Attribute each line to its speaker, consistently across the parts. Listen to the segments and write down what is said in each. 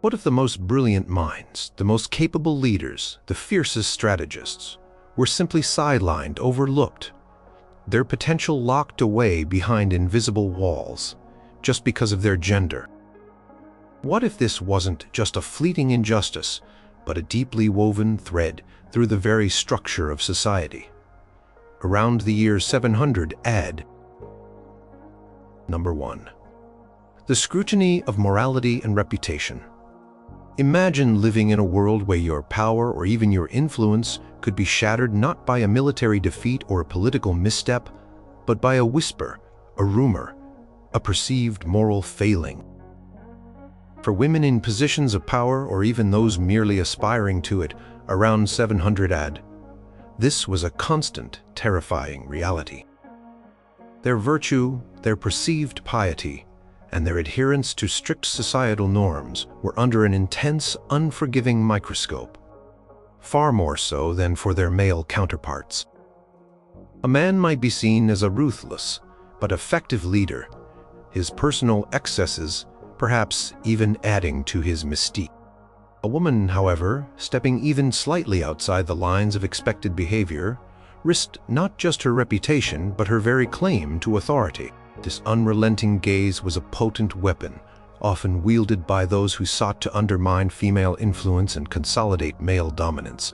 Speaker 1: What if the most brilliant minds, the most capable leaders, the fiercest strategists, were simply sidelined, overlooked, their potential locked away behind invisible walls, just because of their gender? What if this wasn't just a fleeting injustice, but a deeply woven thread through the very structure of society? Around the year 700 AD. Number 1. The scrutiny of morality and reputation. Imagine living in a world where your power or even your influence could be shattered not by a military defeat or a political misstep, but by a whisper, a rumor, a perceived moral failing. For women in positions of power, or even those merely aspiring to it, around 700 AD, this was a constant, terrifying reality. Their virtue, their perceived piety, and their adherence to strict societal norms were under an intense, unforgiving microscope, far more so than for their male counterparts. A man might be seen as a ruthless but effective leader, his personal excesses perhaps even adding to his mystique. A woman, however, stepping even slightly outside the lines of expected behavior, risked not just her reputation but her very claim to authority. This unrelenting gaze was a potent weapon, often wielded by those who sought to undermine female influence and consolidate male dominance.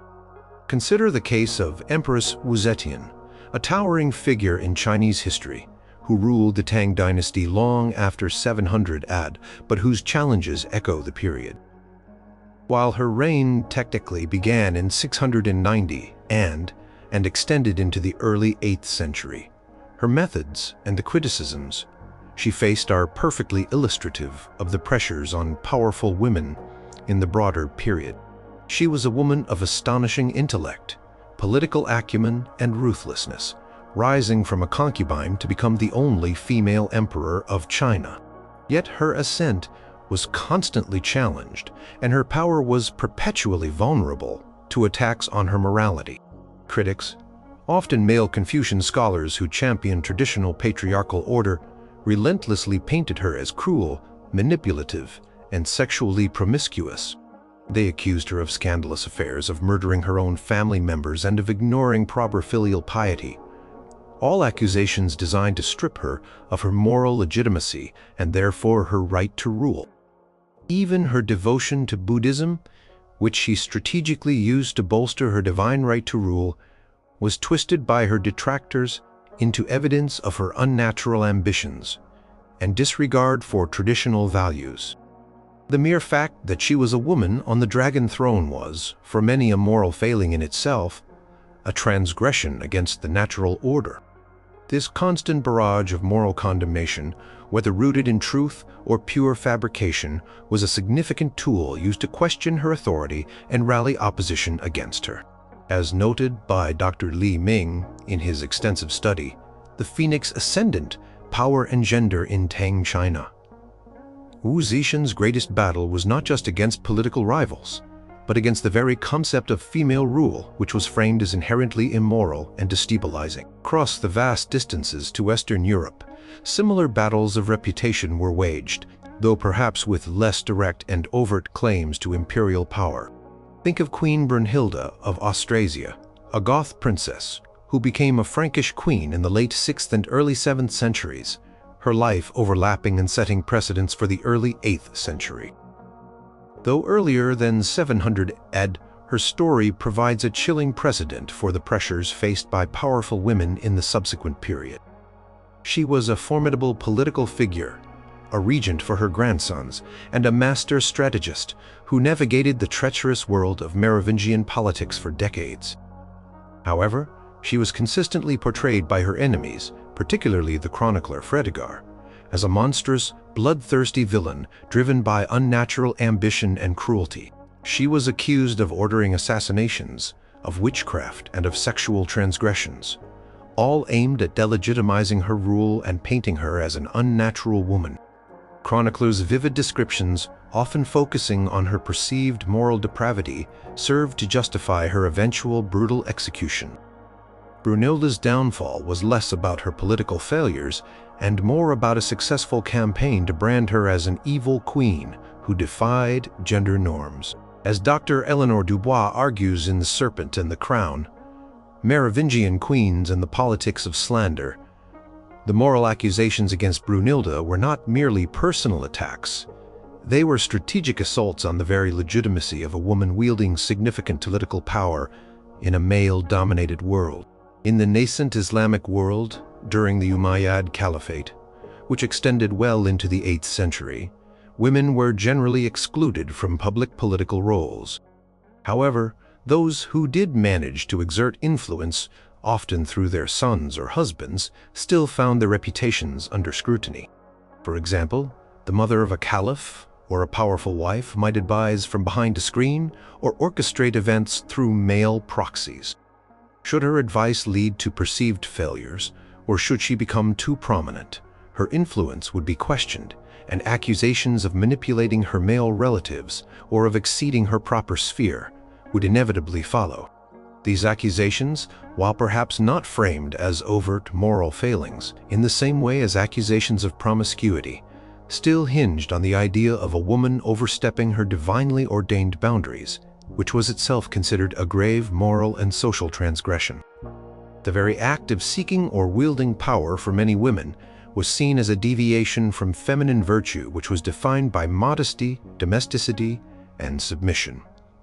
Speaker 1: Consider the case of Empress Wu Zetian, a towering figure in Chinese history, who ruled the Tang dynasty long after 700 AD, but whose challenges echo the period. While her reign technically began in 690 and extended into the early 8th century, her methods and the criticisms she faced are perfectly illustrative of the pressures on powerful women in the broader period. She was a woman of astonishing intellect, political acumen, and ruthlessness, rising from a concubine to become the only female emperor of China. Yet her ascent was constantly challenged, and her power was perpetually vulnerable to attacks on her morality. Critics, often male Confucian scholars who championed traditional patriarchal order, relentlessly painted her as cruel, manipulative, and sexually promiscuous. They accused her of scandalous affairs, of murdering her own family members, and of ignoring proper filial piety. All accusations designed to strip her of her moral legitimacy and therefore her right to rule. Even her devotion to Buddhism, which she strategically used to bolster her divine right to rule, was twisted by her detractors into evidence of her unnatural ambitions and disregard for traditional values. The mere fact that she was a woman on the dragon throne was, for many, a moral failing in itself, a transgression against the natural order. This constant barrage of moral condemnation, whether rooted in truth or pure fabrication, was a significant tool used to question her authority and rally opposition against her. As noted by Dr. Li Ming in his extensive study, The Phoenix Ascendant, Power and Gender in Tang China. Wu Zetian's greatest battle was not just against political rivals, but against the very concept of female rule, which was framed as inherently immoral and destabilizing. Across the vast distances to Western Europe, similar battles of reputation were waged, though perhaps with less direct and overt claims to imperial power. Think of Queen Brunhilda of Austrasia, a Goth princess who became a Frankish queen in the late 6th and early 7th centuries, her life overlapping and setting precedents for the early 8th century. Though earlier than 700 AD, her story provides a chilling precedent for the pressures faced by powerful women in the subsequent period. She was a formidable political figure, a regent for her grandsons, and a master strategist who navigated the treacherous world of Merovingian politics for decades. However, she was consistently portrayed by her enemies, particularly the chronicler Fredegar, as a monstrous, bloodthirsty villain driven by unnatural ambition and cruelty. She was accused of ordering assassinations, of witchcraft, and of sexual transgressions, all aimed at delegitimizing her rule and painting her as an unnatural woman. Chroniclers' vivid descriptions, often focusing on her perceived moral depravity, served to justify her eventual brutal execution. Brunhilda's downfall was less about her political failures and more about a successful campaign to brand her as an evil queen who defied gender norms. As Dr. Eleanor Dubois argues in The Serpent and the Crown, Merovingian queens and the politics of slander, the moral accusations against Brunhilda were not merely personal attacks. They were strategic assaults on the very legitimacy of a woman wielding significant political power in a male-dominated world. In the nascent Islamic world, during the Umayyad Caliphate, which extended well into the 8th century, women were generally excluded from public political roles. However, those who did manage to exert influence, often through their sons or husbands, still found their reputations under scrutiny. For example, the mother of a caliph or a powerful wife might advise from behind a screen or orchestrate events through male proxies. Should her advice lead to perceived failures, or should she become too prominent, her influence would be questioned, and accusations of manipulating her male relatives or of exceeding her proper sphere would inevitably follow. These accusations, while perhaps not framed as overt moral failings, in the same way as accusations of promiscuity, still hinged on the idea of a woman overstepping her divinely ordained boundaries, which was itself considered a grave moral and social transgression. The very act of seeking or wielding power for many women was seen as a deviation from feminine virtue, which was defined by modesty, domesticity, and submission.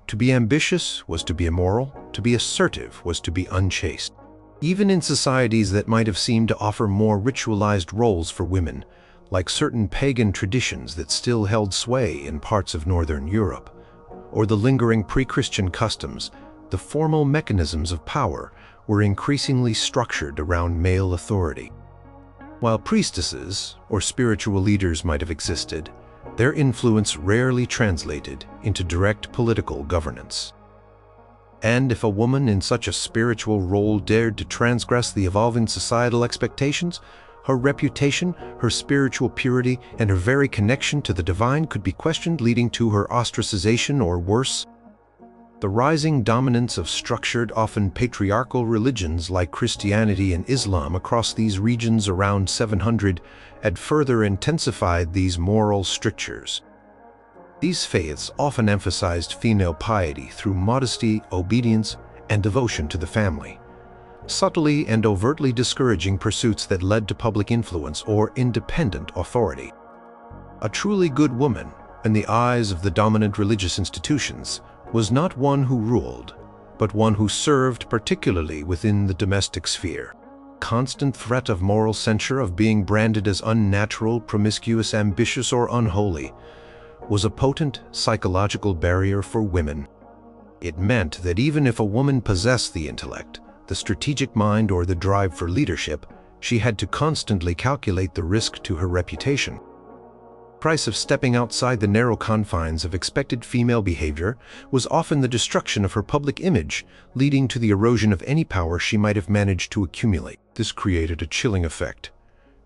Speaker 1: To be ambitious was to be immoral, to be assertive was to be unchaste. Even in societies that might have seemed to offer more ritualized roles for women, like certain pagan traditions that still held sway in parts of Northern Europe, or the lingering pre-Christian customs, the formal mechanisms of power were increasingly structured around male authority. While priestesses or spiritual leaders might have existed, their influence rarely translated into direct political governance. And if a woman in such a spiritual role dared to transgress the evolving societal expectations, her reputation, her spiritual purity, and her very connection to the divine could be questioned, leading to her ostracization or worse. The rising dominance of structured, often patriarchal religions like Christianity and Islam across these regions around 700 had further intensified these moral strictures. These faiths often emphasized female piety through modesty, obedience, and devotion to the family, subtly and overtly discouraging pursuits that led to public influence or independent authority. A truly good woman, in the eyes of the dominant religious institutions, was not one who ruled, but one who served, particularly within the domestic sphere. Constant threat of moral censure, of being branded as unnatural, promiscuous, ambitious, or unholy, was a potent psychological barrier for women. It meant that even if a woman possessed the intellect, the strategic mind, or the drive for leadership, she had to constantly calculate the risk to her reputation. The price of stepping outside the narrow confines of expected female behavior was often the destruction of her public image, leading to the erosion of any power she might have managed to accumulate. This created a chilling effect,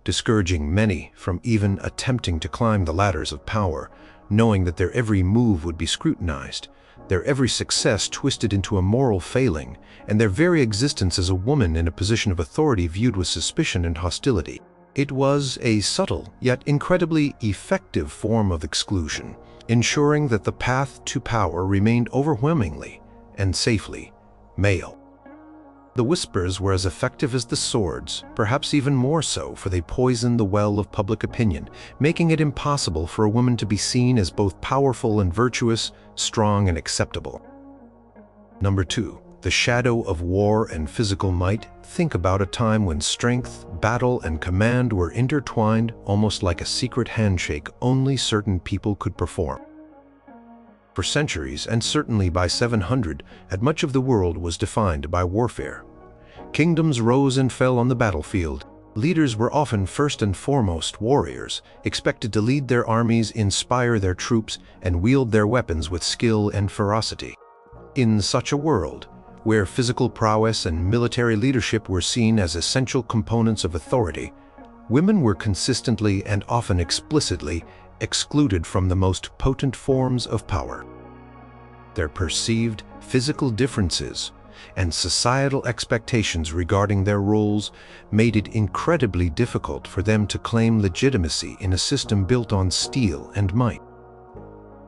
Speaker 1: discouraging many from even attempting to climb the ladders of power, knowing that their every move would be scrutinized, their every success twisted into a moral failing, and their very existence as a woman in a position of authority viewed with suspicion and hostility. It was a subtle, yet incredibly effective form of exclusion, ensuring that the path to power remained overwhelmingly and safely male. The whispers were as effective as the swords, perhaps even more so, for they poisoned the well of public opinion, making it impossible for a woman to be seen as both powerful and virtuous, strong and acceptable. Number 2. The shadow of war and physical might. Think about a time when strength, battle, and command were intertwined, almost like a secret handshake only certain people could perform. For centuries, and certainly by 700, much of the world was defined by warfare. Kingdoms rose and fell on the battlefield. Leaders were often first and foremost warriors, expected to lead their armies, inspire their troops, and wield their weapons with skill and ferocity. In such a world, where physical prowess and military leadership were seen as essential components of authority, women were consistently and often explicitly excluded from the most potent forms of power. Their perceived physical differences and societal expectations regarding their roles made it incredibly difficult for them to claim legitimacy in a system built on steel and might.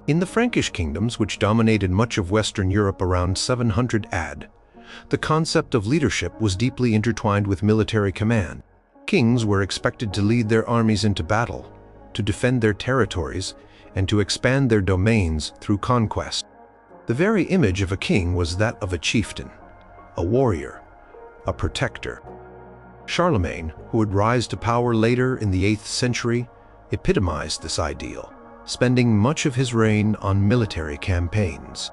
Speaker 1: In the Frankish kingdoms, which dominated much of Western Europe around 700 AD, the concept of leadership was deeply intertwined with military command. Kings were expected to lead their armies into battle, to defend their territories, and to expand their domains through conquest. The very image of a king was that of a chieftain, a warrior, a protector. Charlemagne, who would rise to power later in the 8th century, epitomized this ideal, spending much of his reign on military campaigns.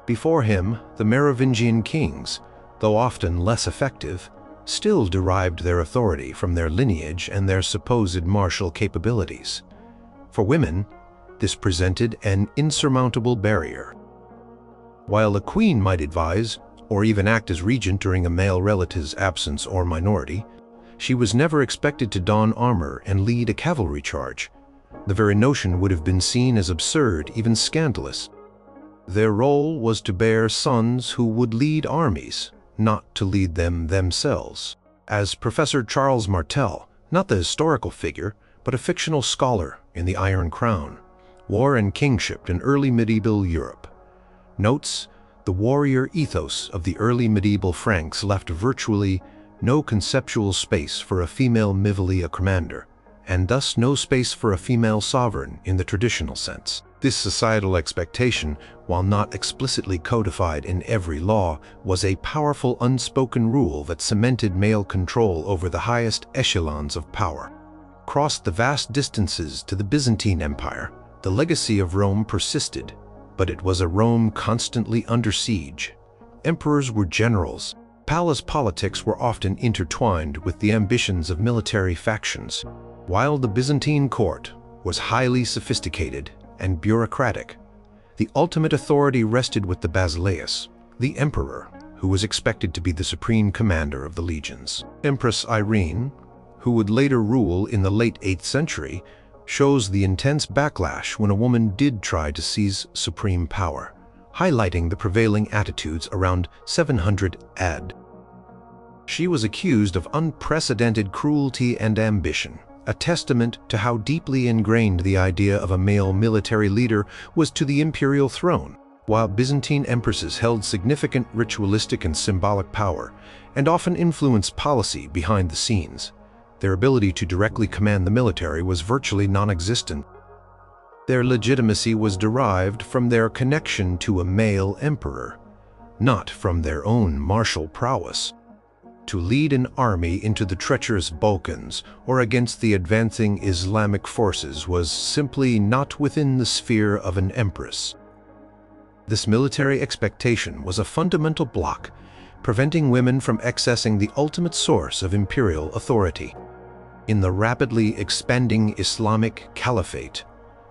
Speaker 1: Before him, the Merovingian kings, though often less effective, still derived their authority from their lineage and their supposed martial capabilities. For women, this presented an insurmountable barrier. While a queen might advise or even act as regent during a male relative's absence or minority, she was never expected to don armor and lead a cavalry charge. The very notion would have been seen as absurd, even scandalous. Their role was to bear sons who would lead armies, not to lead them themselves. As Professor Charles Martel, not the historical figure, but a fictional scholar in The Iron Crown, War and Kingship in Early Medieval Europe, notes, the warrior ethos of the early medieval Franks left virtually no conceptual space for a female mivlia commander, and thus no space for a female sovereign in the traditional sense. This societal expectation, while not explicitly codified in every law, was a powerful unspoken rule that cemented male control over the highest echelons of power. Across the vast distances to the Byzantine Empire, the legacy of Rome persisted, but it was a Rome constantly under siege. Emperors were generals. Palace politics were often intertwined with the ambitions of military factions, while the Byzantine court was highly sophisticated and bureaucratic. The ultimate authority rested with the basileus, the emperor, who was expected to be the supreme commander of the legions. Empress Irene, who would later rule in the late 8th century, shows the intense backlash when a woman did try to seize supreme power, highlighting the prevailing attitudes around 700 AD. She was accused of unprecedented cruelty and ambition, a testament to how deeply ingrained the idea of a male military leader was to the imperial throne. While Byzantine empresses held significant ritualistic and symbolic power and often influenced policy behind the scenes, their ability to directly command the military was virtually non-existent. Their legitimacy was derived from their connection to a male emperor, not from their own martial prowess. To lead an army into the treacherous Balkans or against the advancing Islamic forces was simply not within the sphere of an empress. This military expectation was a fundamental block, preventing women from accessing the ultimate source of imperial authority. In the rapidly expanding Islamic Caliphate,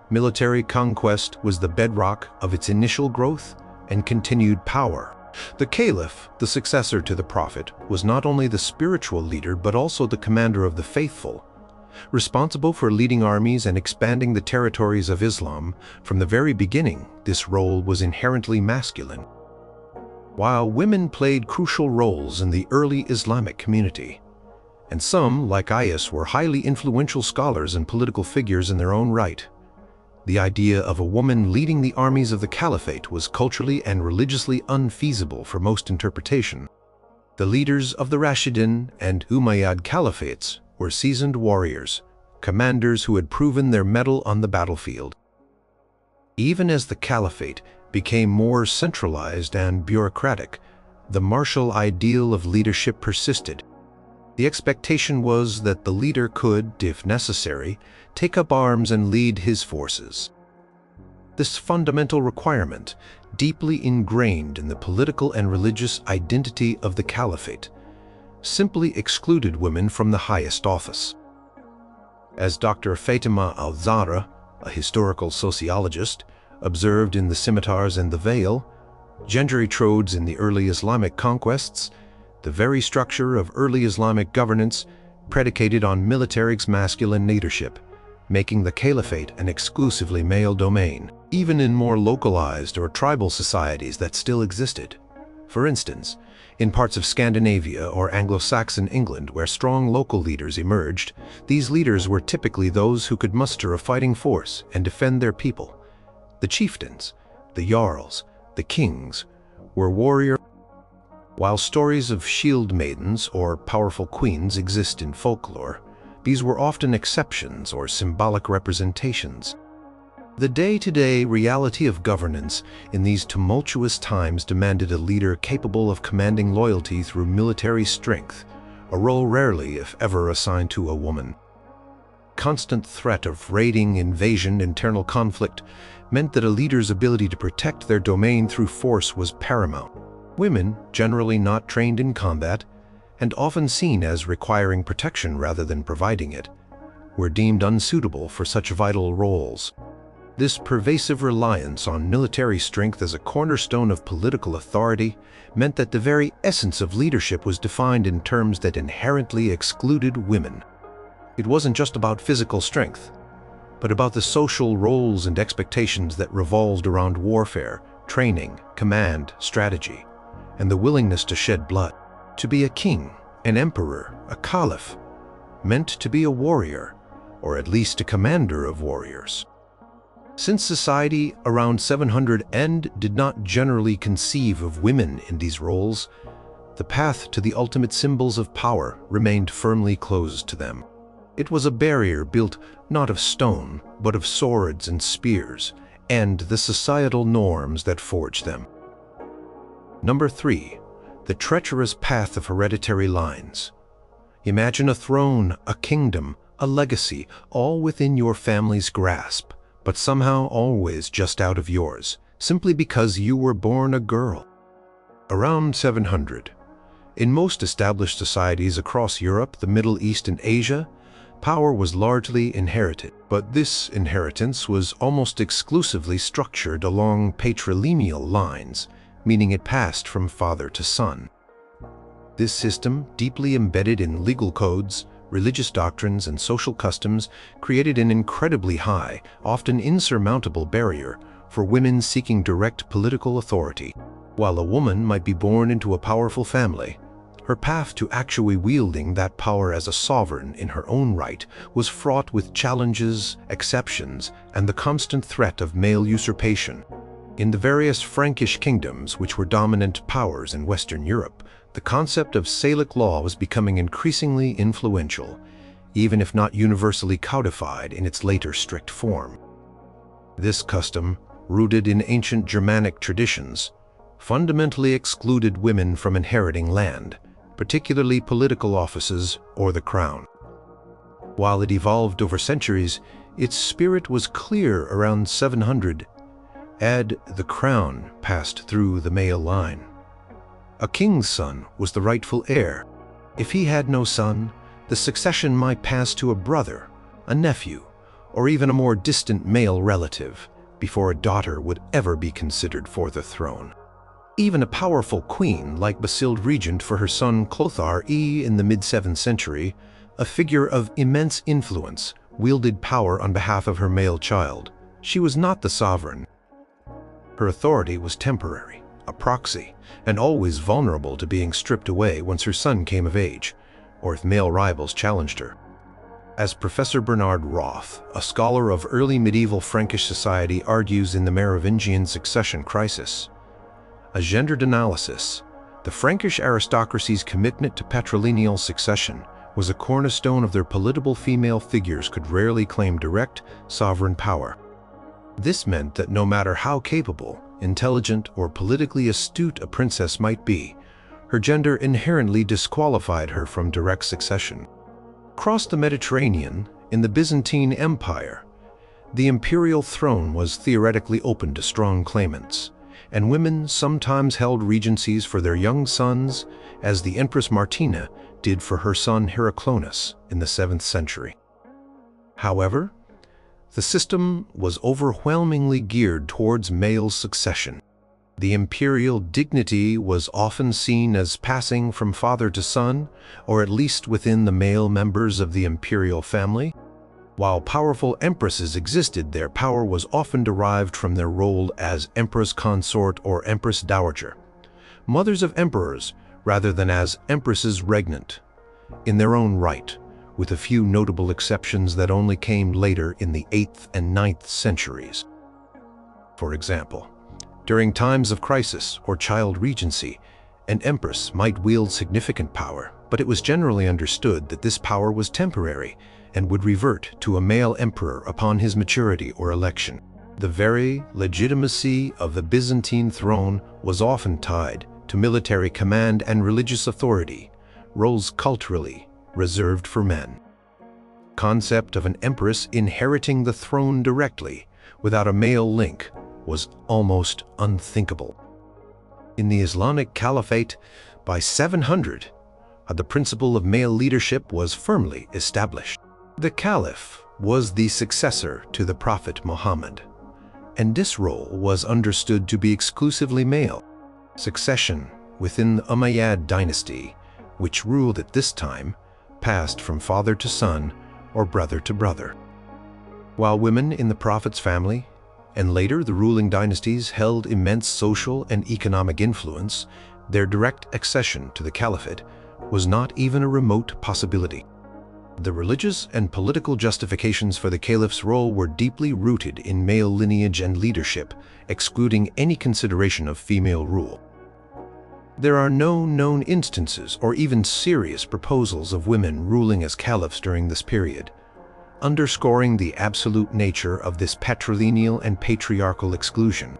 Speaker 1: military conquest was the bedrock of its initial growth and continued power. The Caliph, the successor to the Prophet, was not only the spiritual leader but also the commander of the faithful. Responsible for leading armies and expanding the territories of Islam, from the very beginning, this role was inherently masculine. While women played crucial roles in the early Islamic community, and some, like Ayas, were highly influential scholars and political figures in their own right, the idea of a woman leading the armies of the Caliphate was culturally and religiously unfeasible for most interpretation. The leaders of the Rashidun and Umayyad Caliphates were seasoned warriors, commanders who had proven their mettle on the battlefield. Even as the Caliphate became more centralized and bureaucratic, the martial ideal of leadership persisted. The expectation was that the leader could, if necessary, take up arms and lead his forces. This fundamental requirement, deeply ingrained in the political and religious identity of the Caliphate, simply excluded women from the highest office. As Dr. Fatima al-Zahra, a historical sociologist, observed in The Scimitars and the Veil, gender trodes in the early Islamic conquests, the very structure of early Islamic governance predicated on military masculine leadership, making the Caliphate an exclusively male domain. Even in more localized or tribal societies that still existed, For instance, in parts of Scandinavia or Anglo-Saxon England where strong local leaders emerged, these leaders were typically those who could muster a fighting force and defend their people. The chieftains, the jarls, the kings, were warriors. While stories of shield maidens or powerful queens exist in folklore, these were often exceptions or symbolic representations. The day-to-day reality of governance in these tumultuous times demanded a leader capable of commanding loyalty through military strength, a role rarely, if ever, assigned to a woman. Constant threat of raiding, invasion, internal conflict meant that a leader's ability to protect their domain through force was paramount. Women, generally not trained in combat, and often seen as requiring protection rather than providing it, were deemed unsuitable for such vital roles. This pervasive reliance on military strength as a cornerstone of political authority meant that the very essence of leadership was defined in terms that inherently excluded women. It wasn't just about physical strength, but about the social roles and expectations that revolved around warfare, training, command, strategy, and the willingness to shed blood. To be a king, an emperor, a caliph, meant to be a warrior, or at least a commander of warriors. Since society around 700 AD did not generally conceive of women in these roles, the path to the ultimate symbols of power remained firmly closed to them. It was a barrier built not of stone, but of swords and spears, and the societal norms that forged them. Number 3. The treacherous path of hereditary lines. Imagine a throne, a kingdom, a legacy, all within your family's grasp, but somehow always just out of yours, simply because you were born a girl. Around 700, in most established societies across Europe, the Middle East, and Asia, power was largely inherited, but this inheritance was almost exclusively structured along patrilineal lines, meaning it passed from father to son. This system, deeply embedded in legal codes, religious doctrines, and social customs, created an incredibly high, often insurmountable barrier for women seeking direct political authority. While a woman might be born into a powerful family, her path to actually wielding that power as a sovereign in her own right was fraught with challenges, exceptions, and the constant threat of male usurpation. In the various Frankish kingdoms, which were dominant powers in Western Europe, the concept of Salic law was becoming increasingly influential, even if not universally codified in its later strict form. This custom, rooted in ancient Germanic traditions, fundamentally excluded women from inheriting land, particularly political offices or the crown. While it evolved over centuries, its spirit was clear around 700. The crown passed through the male line. A king's son was the rightful heir. If he had no son, the succession might pass to a brother, a nephew, or even a more distant male relative, before a daughter would ever be considered for the throne. Even a powerful queen like Basiled regent for her son Clothar I in the mid-7th century, a figure of immense influence, wielded power on behalf of her male child. She was not the sovereign. Her authority was temporary, a proxy, and always vulnerable to being stripped away once her son came of age, or if male rivals challenged her. As Professor Bernard Roth, a scholar of early medieval Frankish society, argues in the Merovingian succession crisis, a gendered analysis, the Frankish aristocracy's commitment to patrilineal succession was a cornerstone of their political. Female figures could rarely claim direct, sovereign power. This meant that no matter how capable, intelligent, or politically astute a princess might be, her gender inherently disqualified her from direct succession. Across the Mediterranean, in the Byzantine Empire, the imperial throne was theoretically open to strong claimants, and women sometimes held regencies for their young sons, as the Empress Martina did for her son Heraclonus in the 7th century. However, the system was overwhelmingly geared towards male succession. The imperial dignity was often seen as passing from father to son, or at least within the male members of the imperial family. While powerful empresses existed, their power was often derived from their role as empress consort or empress dowager. mothers of emperors rather than as empresses regnant, in their own right, with a few notable exceptions that only came later in the 8th and 9th centuries. For example, during times of crisis or child regency, an empress might wield significant power, but it was generally understood that this power was temporary and would revert to a male emperor upon his maturity or election. The very legitimacy of the Byzantine throne was often tied to military command and religious authority, roles culturally reserved for men. The concept of an empress inheriting the throne directly, without a male link, was almost unthinkable. In the Islamic Caliphate, by 700, the principle of male leadership was firmly established. The Caliph was the successor to the Prophet Muhammad, and this role was understood to be exclusively male. Succession within the Umayyad dynasty, which ruled at this time, passed from father to son or brother to brother. While women in the Prophet's family, and later the ruling dynasties, held immense social and economic influence, their direct accession to the Caliphate was not even a remote possibility. The religious and political justifications for the caliph's role were deeply rooted in male lineage and leadership, excluding any consideration of female rule. There are no known instances or even serious proposals of women ruling as caliphs during this period, underscoring the absolute nature of this patrilineal and patriarchal exclusion.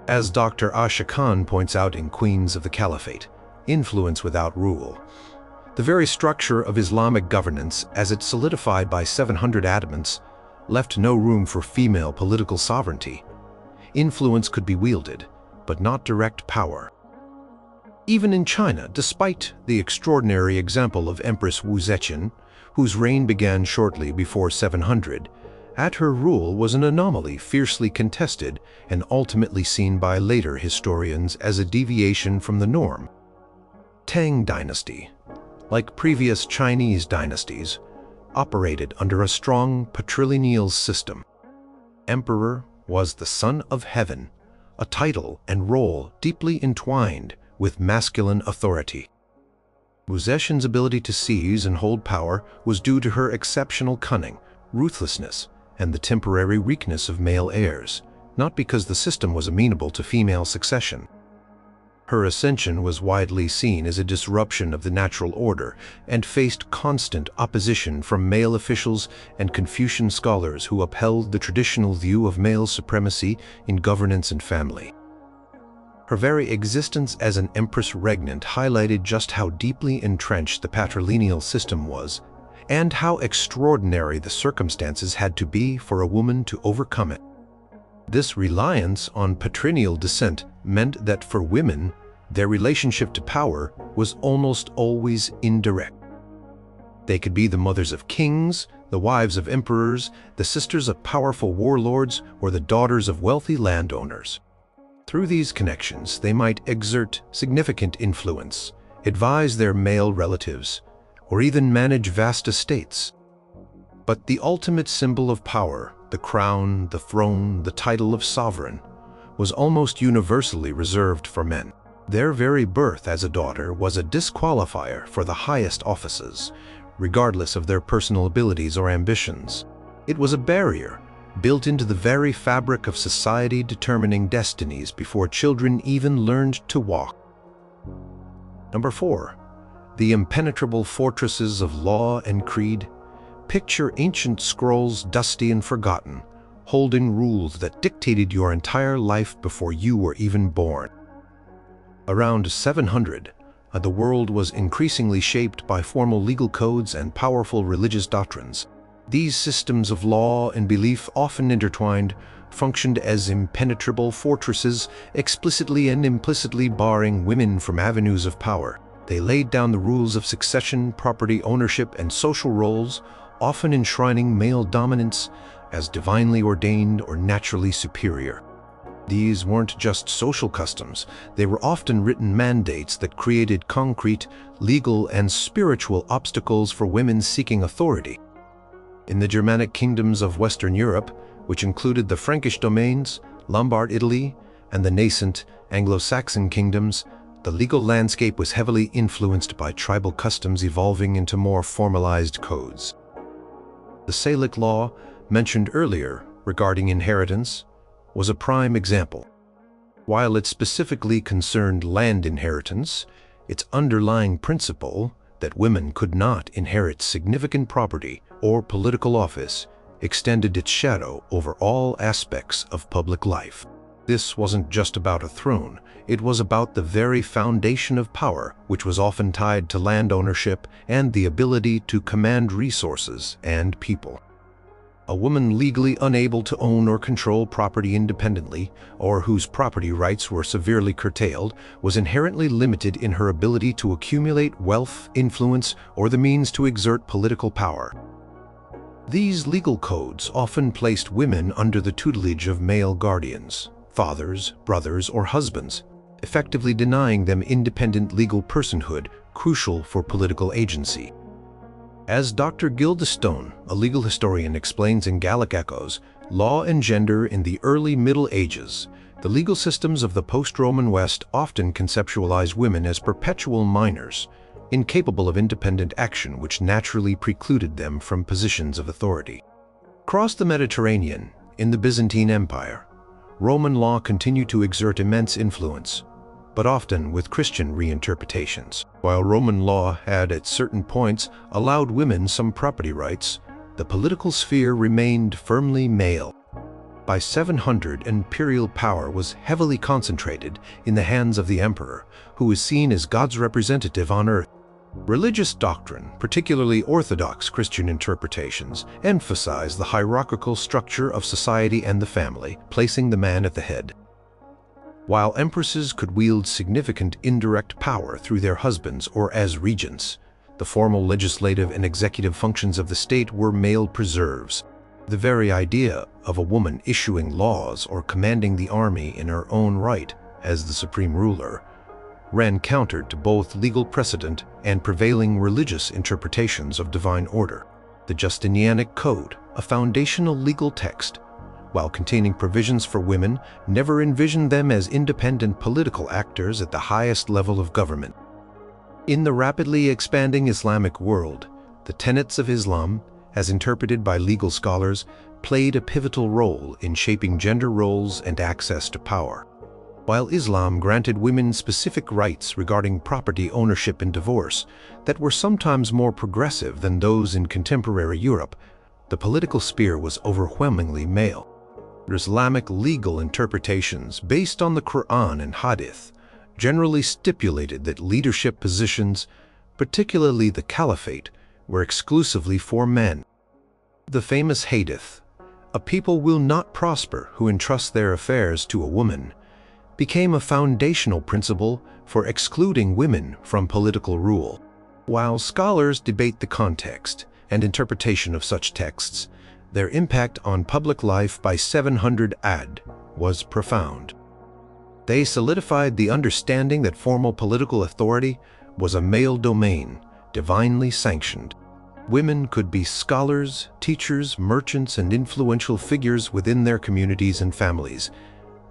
Speaker 1: As Dr. Asha Khan points out in Queens of the Caliphate, Influence Without Rule, the very structure of Islamic governance, as it solidified by 700 adamants, left no room for female political sovereignty. Influence could be wielded, but not direct power. Even in China, despite the extraordinary example of Empress Wu Zetian, whose reign began shortly before 700, at her rule was an anomaly fiercely contested and ultimately seen by later historians as a deviation from the norm. Tang dynasty, like previous Chinese dynasties, operated under a strong patrilineal system. Emperor was the son of heaven, a title and role deeply entwined with masculine authority. Wu Zetian's ability to seize and hold power was due to her exceptional cunning, ruthlessness, and the temporary weakness of male heirs, not because the system was amenable to female succession. Her ascension was widely seen as a disruption of the natural order and faced constant opposition from male officials and Confucian scholars who upheld the traditional view of male supremacy in governance and family. Her very existence as an empress regnant highlighted just how deeply entrenched the patrilineal system was and how extraordinary the circumstances had to be for a woman to overcome it. This reliance on patrilineal descent meant that for women, their relationship to power was almost always indirect. They could be the mothers of kings, the wives of emperors, the sisters of powerful warlords, or the daughters of wealthy landowners. Through these connections, they might exert significant influence, advise their male relatives, or even manage vast estates. But the ultimate symbol of power, the crown, the throne, the title of sovereign, was almost universally reserved for men. Their very birth as a daughter was a disqualifier for the highest offices, regardless of their personal abilities or ambitions. It was a barrier built into the very fabric of society, determining destinies before children even learned to walk. Number 4. The impenetrable fortresses of law and creed. Picture ancient scrolls, dusty and forgotten, holding rules that dictated your entire life before you were even born. Around 700, the world was increasingly shaped by formal legal codes and powerful religious doctrines. These systems of law and belief, often intertwined, functioned as impenetrable fortresses, explicitly and implicitly barring women from avenues of power. They laid down the rules of succession, property ownership, and social roles, often enshrining male dominance as divinely ordained or naturally superior. These weren't just social customs, they were often written mandates that created concrete, legal, and spiritual obstacles for women seeking authority. In the Germanic kingdoms of Western Europe, which included the Frankish domains, Lombard Italy, and the nascent Anglo-Saxon kingdoms, The legal landscape was heavily influenced by tribal customs evolving into more formalized codes. The Salic law, mentioned earlier regarding inheritance, was a prime example. While it specifically concerned land inheritance, its underlying principle that women could not inherit significant property or political office extended its shadow over all aspects of public life. This wasn't just about a throne, it was about the very foundation of power, which was often tied to land ownership and the ability to command resources and people. A woman legally unable to own or control property independently, or whose property rights were severely curtailed, was inherently limited in her ability to accumulate wealth, influence, or the means to exert political power. These legal codes often placed women under the tutelage of male guardians, fathers, brothers, or husbands, effectively denying them independent legal personhood crucial for political agency. As Dr. Gilda Stone, a legal historian, explains in Gallic Echoes, Law and Gender in the Early Middle Ages, the legal systems of the post-Roman West often conceptualized women as perpetual minors, incapable of independent action, which naturally precluded them from positions of authority. Across the Mediterranean, in the Byzantine Empire, Roman law continued to exert immense influence, but often with Christian reinterpretations. While Roman law had at certain points allowed women some property rights, the political sphere remained firmly male. By 700, imperial power was heavily concentrated in the hands of the emperor, who was seen as God's representative on earth. Religious doctrine, particularly Orthodox Christian interpretations, emphasized the hierarchical structure of society and the family, placing the man at the head. While empresses could wield significant indirect power through their husbands or as regents, the formal legislative and executive functions of the state were male preserves. The very idea of a woman issuing laws or commanding the army in her own right as the supreme ruler ran counter to both legal precedent and prevailing religious interpretations of divine order. The Justinianic Code, a foundational legal text, while containing provisions for women, never envisioned them as independent political actors at the highest level of government. In the rapidly expanding Islamic world, the tenets of Islam, as interpreted by legal scholars, played a pivotal role in shaping gender roles and access to power. While Islam granted women specific rights regarding property ownership and divorce that were sometimes more progressive than those in contemporary Europe, the political sphere was overwhelmingly male. Islamic legal interpretations based on the Quran and Hadith generally stipulated that leadership positions, particularly the Caliphate, were exclusively for men. The famous Hadith, "A people will not prosper who entrust their affairs to a woman," became a foundational principle for excluding women from political rule. While scholars debate the context and interpretation of such texts, their impact on public life by 700 AD was profound. They solidified the understanding that formal political authority was a male domain, divinely sanctioned. Women could be scholars, teachers, merchants, and influential figures within their communities and families,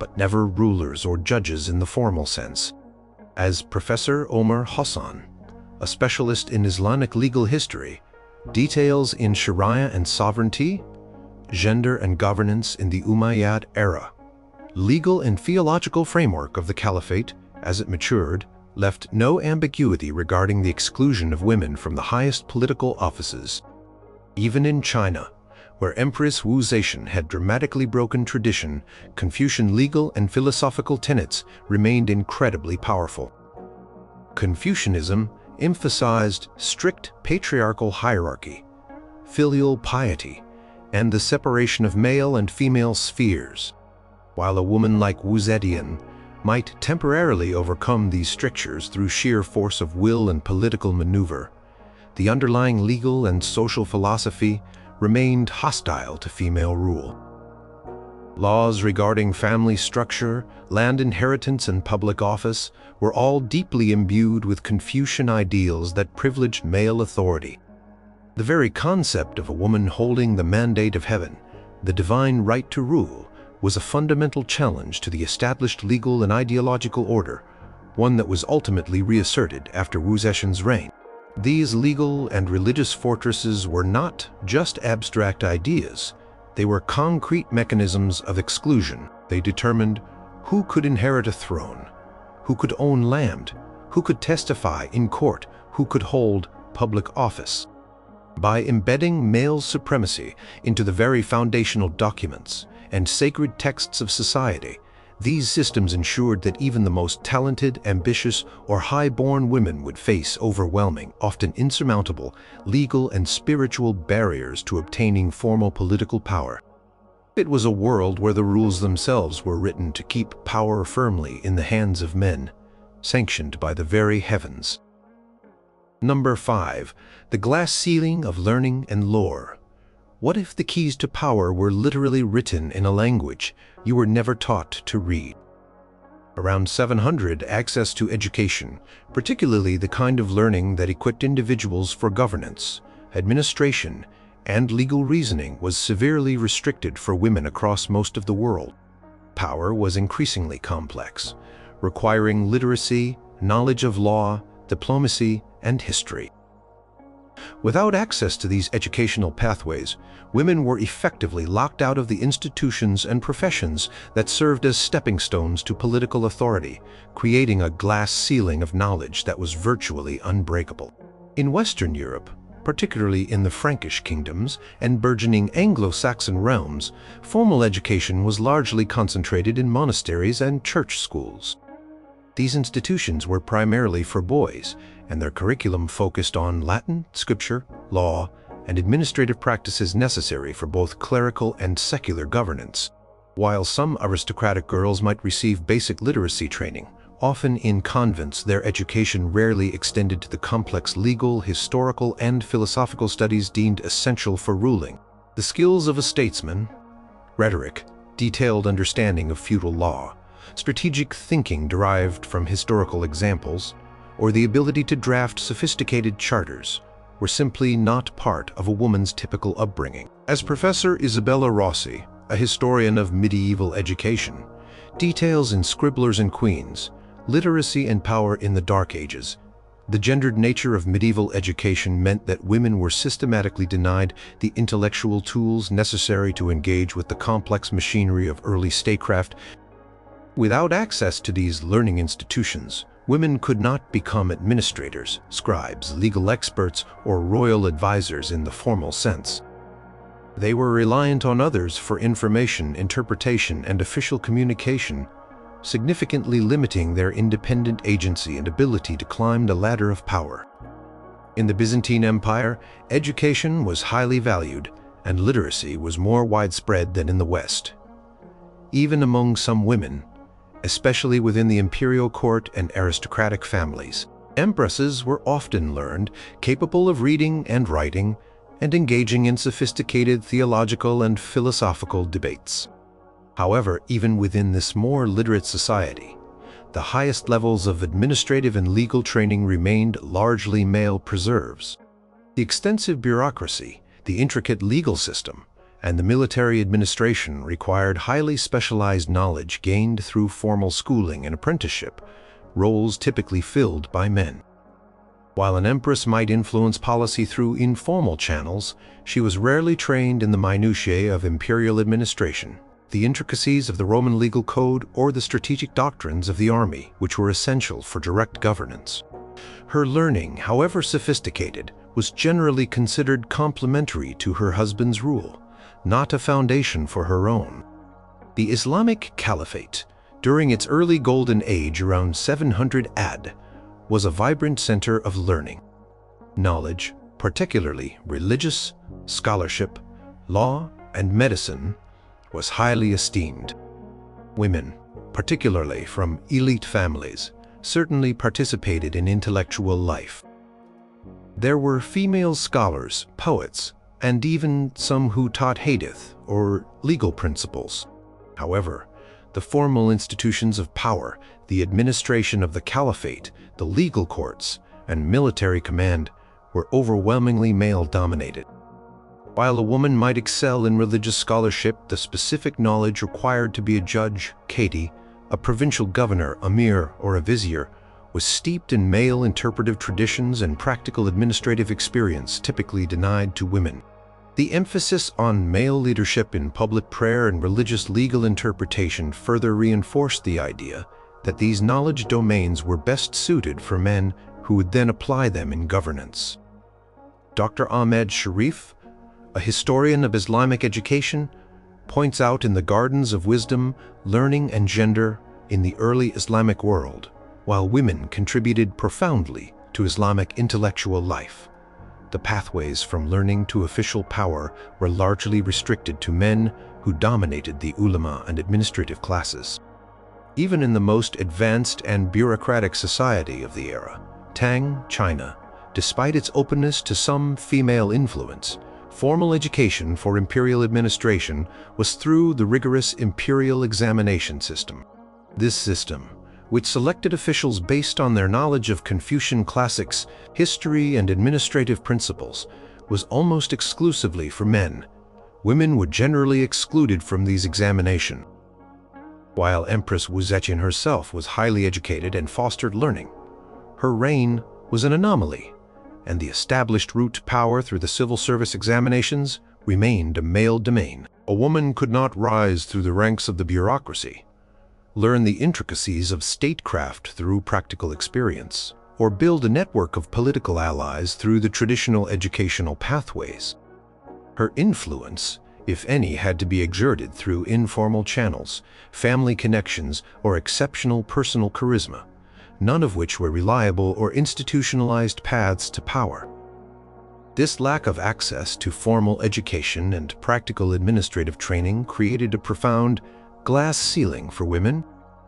Speaker 1: but never rulers or judges in the formal sense. As Professor Omar Hassan, a specialist in Islamic legal history, details in Sharia and Sovereignty, Gender and Governance in the Umayyad Era, legal and theological framework of the Caliphate, as it matured, left no ambiguity regarding the exclusion of women from the highest political offices. Even in China, where Empress Wu Zetian had dramatically broken tradition, Confucian legal and philosophical tenets remained incredibly powerful. Confucianism emphasized strict patriarchal hierarchy, filial piety, and the separation of male and female spheres. While a woman like Wu Zetian might temporarily overcome these strictures through sheer force of will and political maneuver, the underlying legal and social philosophy remained hostile to female rule. Laws regarding family structure, land inheritance, and public office were all deeply imbued with Confucian ideals that privileged male authority. The very concept of a woman holding the mandate of heaven, the divine right to rule, was a fundamental challenge to the established legal and ideological order, one that was ultimately reasserted after Wu Zetian's reign. These legal and religious fortresses were not just abstract ideas. They were concrete mechanisms of exclusion. They determined who could inherit a throne, who could own land, who could testify in court, who could hold public office. By embedding male supremacy into the very foundational documents and sacred texts of society, these systems ensured that even the most talented, ambitious, or high-born women would face overwhelming, often insurmountable, legal and spiritual barriers to obtaining formal political power. It was a world where the rules themselves were written to keep power firmly in the hands of men, sanctioned by the very heavens. Number 5. The glass ceiling of learning and lore. What if the keys to power were literally written in a language you were never taught to read? Around 700, access to education, particularly the kind of learning that equipped individuals for governance, administration, and legal reasoning, was severely restricted for women across most of the world. Power was increasingly complex, requiring literacy, knowledge of law, diplomacy, and history. Without access to these educational pathways, women were effectively locked out of the institutions and professions that served as stepping stones to political authority, creating a glass ceiling of knowledge that was virtually unbreakable. In Western Europe, particularly in the Frankish kingdoms and burgeoning Anglo-Saxon realms, formal education was largely concentrated in monasteries and church schools. These institutions were primarily for boys, and their curriculum focused on Latin, scripture, law, and administrative practices necessary for both clerical and secular governance. While some aristocratic girls might receive basic literacy training, often in convents, their education rarely extended to the complex legal, historical, and philosophical studies deemed essential for ruling. The skills of a statesman, rhetoric, detailed understanding of feudal law, strategic thinking derived from historical examples, or the ability to draft sophisticated charters were simply not part of a woman's typical upbringing. As Professor Isabella Rossi, a historian of medieval education, details in Scribblers and Queens, Literacy and Power in the Dark Ages, the gendered nature of medieval education meant that women were systematically denied the intellectual tools necessary to engage with the complex machinery of early statecraft. Without access to these learning institutions, women could not become administrators, scribes, legal experts, or royal advisors in the formal sense. They were reliant on others for information, interpretation, and official communication, significantly limiting their independent agency and ability to climb the ladder of power. In the Byzantine Empire, education was highly valued, and literacy was more widespread than in the West. Even among some women, especially within the imperial court and aristocratic families, empresses were often learned, capable of reading and writing, and engaging in sophisticated theological and philosophical debates. However, even within this more literate society, the highest levels of administrative and legal training remained largely male preserves. The extensive bureaucracy, the intricate legal system, and the military administration required highly specialized knowledge gained through formal schooling and apprenticeship, roles typically filled by men. While an empress might influence policy through informal channels, she was rarely trained in the minutiae of imperial administration, the intricacies of the Roman legal code, or the strategic doctrines of the army, which were essential for direct governance. Her learning, however sophisticated, was generally considered complementary to her husband's rule, not a foundation for her own. The Islamic Caliphate, during its early golden age around 700 AD, was a vibrant center of learning. Knowledge, particularly religious, scholarship, law, and medicine, was highly esteemed. Women, particularly from elite families, certainly participated in intellectual life. There were female scholars, poets, and even some who taught hadith, or legal principles. However, the formal institutions of power, the administration of the caliphate, the legal courts, and military command were overwhelmingly male-dominated. While a woman might excel in religious scholarship, the specific knowledge required to be a judge, qadi, a provincial governor, emir, or a vizier was steeped in male interpretive traditions and practical administrative experience typically denied to women. The emphasis on male leadership in public prayer and religious legal interpretation further reinforced the idea that these knowledge domains were best suited for men who would then apply them in governance. Dr. Ahmed Sharif, a historian of Islamic education, points out in the Gardens of Wisdom, learning and gender in the early Islamic world, while women contributed profoundly to Islamic intellectual life, the pathways from learning to official power were largely restricted to men who dominated the ulama and administrative classes. Even in the most advanced and bureaucratic society of the era, Tang, China, despite its openness to some female influence, formal education for imperial administration was through the rigorous imperial examination system. This system, which selected officials based on their knowledge of Confucian classics, history, and administrative principles, was almost exclusively for men. Women were generally excluded from these examinations. While Empress Wu Zetian herself was highly educated and fostered learning, her reign was an anomaly, and the established route to power through the civil service examinations remained a male domain. A woman could not rise through the ranks of the bureaucracy, learn the intricacies of statecraft through practical experience, or build a network of political allies through the traditional educational pathways. Her influence, if any, had to be exerted through informal channels, family connections, or exceptional personal charisma, none of which were reliable or institutionalized paths to power. This lack of access to formal education and practical administrative training created a profound glass ceiling for women.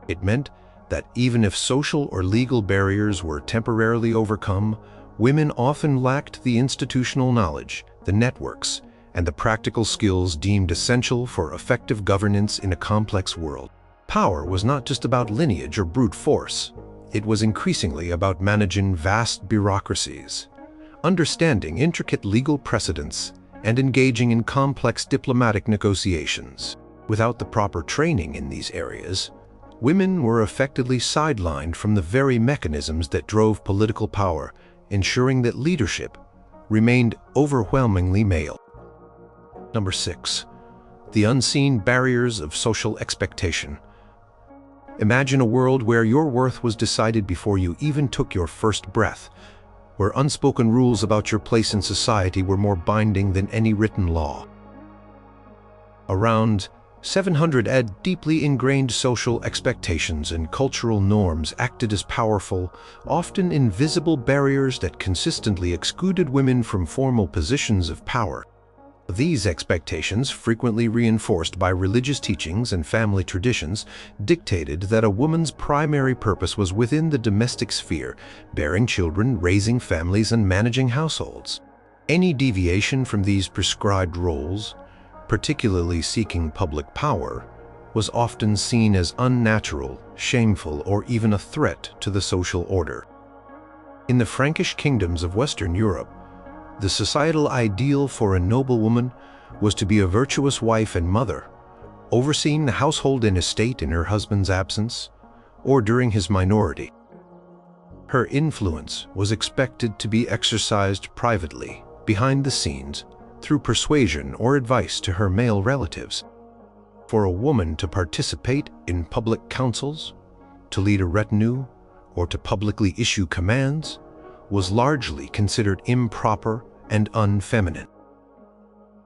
Speaker 1: It meant that even if social or legal barriers were temporarily overcome, women often lacked the institutional knowledge, the networks, and the practical skills deemed essential for effective governance in a complex world. Power was not just about lineage or brute force. It was increasingly about managing vast bureaucracies, understanding intricate legal precedents, and engaging in complex diplomatic negotiations. Without the proper training in these areas, women were effectively sidelined from the very mechanisms that drove political power, ensuring that leadership remained overwhelmingly male. Number 6. The unseen barriers of social expectation. Imagine a world where your worth was decided before you even took your first breath, where unspoken rules about your place in society were more binding than any written law. Around 700 AD, deeply ingrained social expectations and cultural norms acted as powerful, often invisible barriers that consistently excluded women from formal positions of power. These expectations, frequently reinforced by religious teachings and family traditions, dictated that a woman's primary purpose was within the domestic sphere, bearing children, raising families, and managing households. Any deviation from these prescribed roles, particularly seeking public power, was often seen as unnatural, shameful, or even a threat to the social order. In the Frankish kingdoms of Western Europe, the societal ideal for a noble woman was to be a virtuous wife and mother, overseeing the household and estate in her husband's absence or during his minority. Her influence was expected to be exercised privately, behind the scenes, through persuasion or advice to her male relatives. For a woman to participate in public councils, to lead a retinue, or to publicly issue commands was largely considered improper and unfeminine.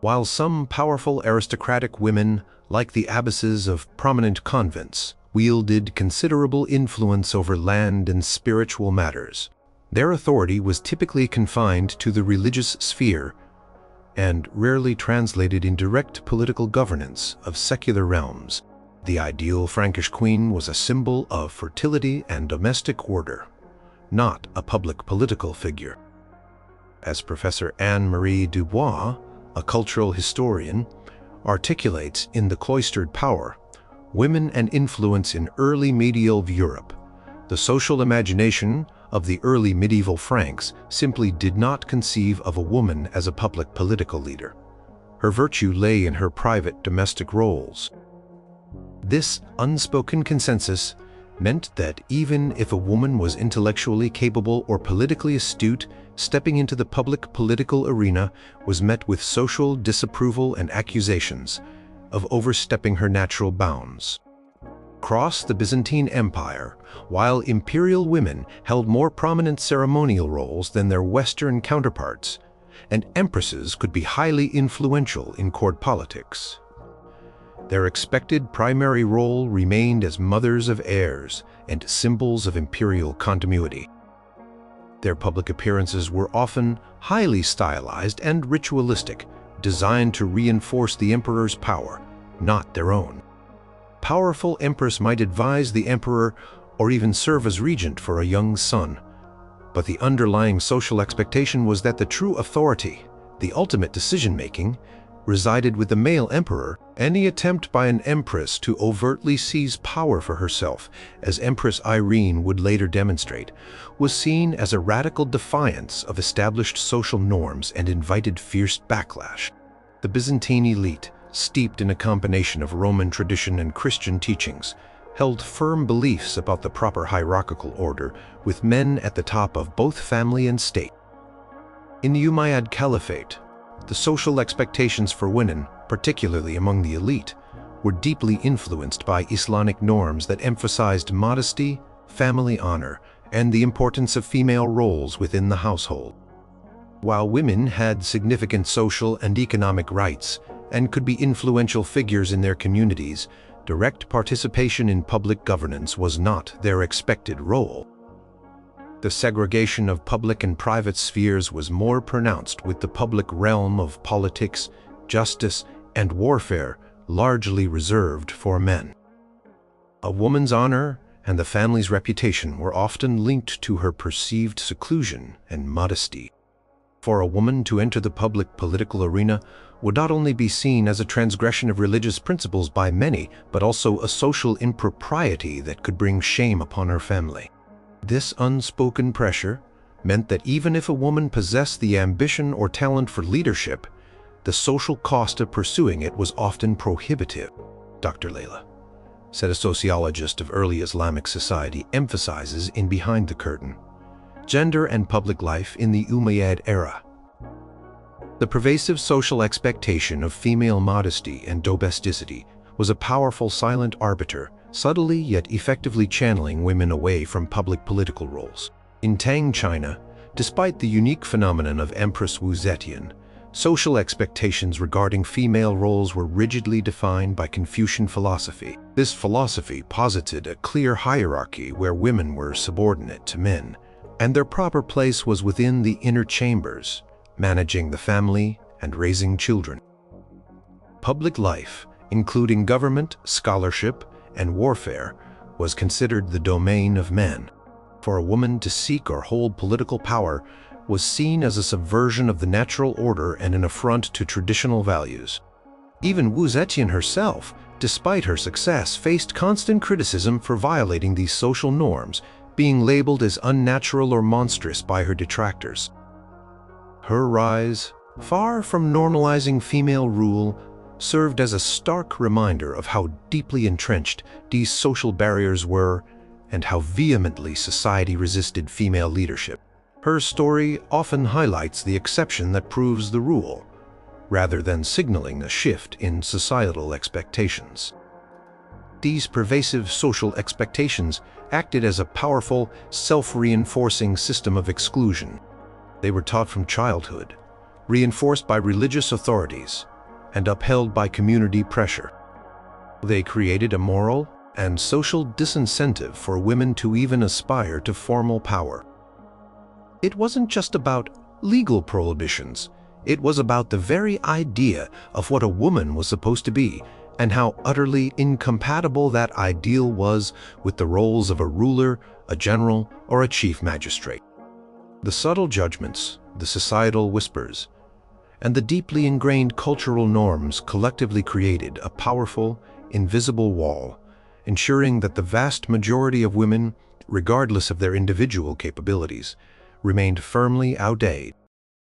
Speaker 1: While some powerful aristocratic women, like the abbesses of prominent convents, wielded considerable influence over land and spiritual matters, their authority was typically confined to the religious sphere and rarely translated in direct political governance of secular realms. The ideal Frankish queen was a symbol of fertility and domestic order, not a public political figure. As Professor Anne-Marie Dubois, a cultural historian, articulates in The Cloistered Power, Women and Influence in Early Medieval Europe, the social imagination of the early medieval Franks simply did not conceive of a woman as a public political leader. Her virtue lay in her private domestic roles. This unspoken consensus meant that even if a woman was intellectually capable or politically astute, stepping into the public political arena was met with social disapproval and accusations of overstepping her natural bounds. Across the Byzantine Empire, while imperial women held more prominent ceremonial roles than their Western counterparts, and empresses could be highly influential in court politics, their expected primary role remained as mothers of heirs and symbols of imperial continuity. Their public appearances were often highly stylized and ritualistic, designed to reinforce the emperor's power, not their own. Powerful empress might advise the emperor or even serve as regent for a young son, but the underlying social expectation was that the true authority, the ultimate decision-making, resided with the male emperor. Any attempt by an empress to overtly seize power for herself, as Empress Irene would later demonstrate, was seen as a radical defiance of established social norms and invited fierce backlash. The Byzantine elite, steeped in a combination of Roman tradition and Christian teachings, held firm beliefs about the proper hierarchical order, with men at the top of both family and state. In the Umayyad Caliphate, the social expectations for women, particularly among the elite, were deeply influenced by Islamic norms that emphasized modesty, family honor, and the importance of female roles within the household. While women had significant social and economic rights and could be influential figures in their communities, direct participation in public governance was not their expected role. The segregation of public and private spheres was more pronounced, with the public realm of politics, justice, and warfare largely reserved for men. A woman's honor and the family's reputation were often linked to her perceived seclusion and modesty. For a woman to enter the public political arena would not only be seen as a transgression of religious principles by many, but also a social impropriety that could bring shame upon her family. This unspoken pressure meant that even if a woman possessed the ambition or talent for leadership, the social cost of pursuing it was often prohibitive. Dr. Layla, said a sociologist of early Islamic society, emphasizes in Behind the Curtain, gender and public life in the Umayyad era. The pervasive social expectation of female modesty and domesticity was a powerful silent arbiter, subtly yet effectively channeling women away from public political roles. In Tang, China, despite the unique phenomenon of Empress Wu Zetian, social expectations regarding female roles were rigidly defined by Confucian philosophy. This philosophy posited a clear hierarchy where women were subordinate to men, and their proper place was within the inner chambers, managing the family and raising children. Public life, including government, scholarship, and warfare, was considered the domain of men. For a woman to seek or hold political power was seen as a subversion of the natural order and an affront to traditional values. Even Wu Zetian herself, despite her success, faced constant criticism for violating these social norms, being labeled as unnatural or monstrous by her detractors. Her rise, far from normalizing female rule, served as a stark reminder of how deeply entrenched these social barriers were and how vehemently society resisted female leadership. Her story often highlights the exception that proves the rule, rather than signaling a shift in societal expectations. These pervasive social expectations acted as a powerful, self-reinforcing system of exclusion. They were taught from childhood, reinforced by religious authorities, and upheld by community pressure. They created a moral and social disincentive for women to even aspire to formal power. It wasn't just about legal prohibitions. It was about the very idea of what a woman was supposed to be and how utterly incompatible that ideal was with the roles of a ruler, a general, or a chief magistrate. The subtle judgments, the societal whispers, and the deeply ingrained cultural norms collectively created a powerful, invisible wall, ensuring that the vast majority of women, regardless of their individual capabilities, remained firmly outdated.